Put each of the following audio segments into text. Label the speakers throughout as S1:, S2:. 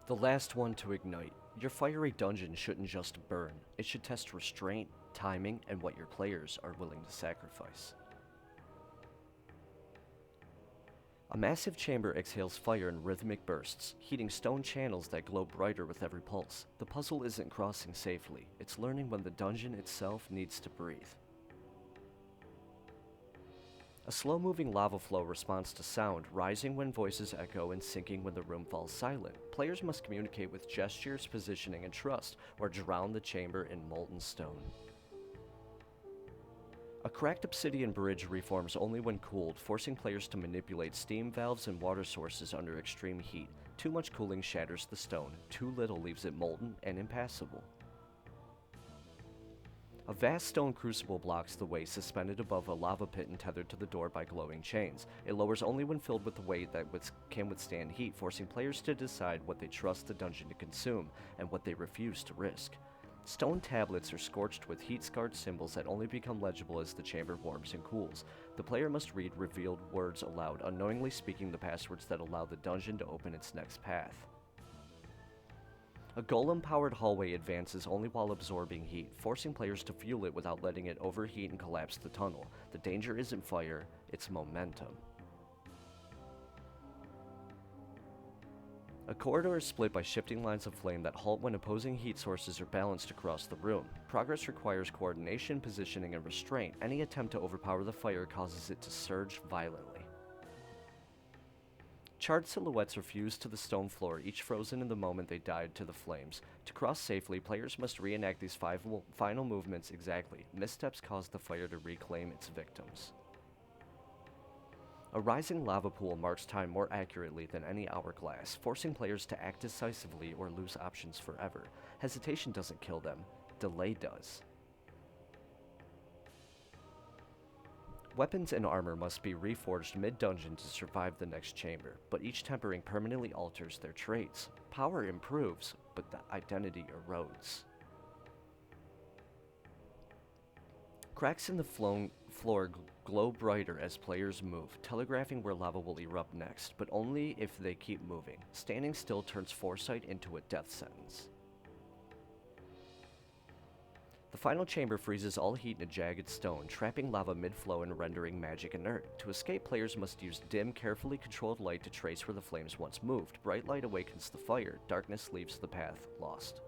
S1: The last one to ignite. Your fiery dungeon shouldn't just burn, it should test restraint, timing, and what your players are willing to sacrifice. A massive chamber exhales fire in rhythmic bursts, heating stone channels that glow brighter with every pulse. The puzzle isn't crossing safely, it's learning when the dungeon itself needs to breathe. A slow-moving lava flow responds to sound, rising when voices echo and sinking when the room falls silent. Players must communicate with gestures, positioning, and trust, or drown the chamber in molten stone. A cracked obsidian bridge reforms only when cooled, forcing players to manipulate steam valves and water sources under extreme heat. Too much cooling shatters the stone, too little leaves it molten and impassable. A vast stone crucible blocks the way, suspended above a lava pit and tethered to the door by glowing chains. It lowers only when filled with the weight that can withstand heat, forcing players to decide what they trust the dungeon to consume and what they refuse to risk. Stone tablets are scorched with heat-scarred symbols that only become legible as the chamber warms and cools. The player must read revealed words aloud, unknowingly speaking the passwords that allow the dungeon to open its next path. A golem-powered hallway advances only while absorbing heat, forcing players to fuel it without letting it overheat and collapse the tunnel. The danger isn't fire, it's momentum. A corridor is split by shifting lines of flame that halt when opposing heat sources are balanced across the room. Progress requires coordination, positioning, and restraint. Any attempt to overpower the fire causes it to surge violently. Charred silhouettes are fused to the stone floor, each frozen in the moment they died to the flames. To cross safely, players must reenact these final movements exactly. Missteps cause the fire to reclaim its victims. A rising lava pool marks time more accurately than any hourglass, forcing players to act decisively or lose options forever. Hesitation doesn't kill them, delay does. Weapons and armor must be reforged mid-dungeon to survive the next chamber, but each tempering permanently alters their traits. Power improves, but the identity erodes. Cracks in the floor glow brighter as players move, telegraphing where lava will erupt next, but only if they keep moving. Standing still turns foresight into a death sentence. The final chamber freezes all heat in a jagged stone, trapping lava mid-flow and rendering magic inert. To escape, players must use dim, carefully controlled light to trace where the flames once moved. Bright light awakens the fire, darkness leaves the path lost.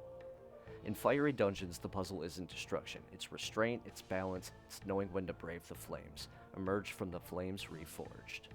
S1: In fiery dungeons, the puzzle isn't destruction. It's restraint, it's balance, it's knowing when to brave the flames. Emerge from the flames reforged.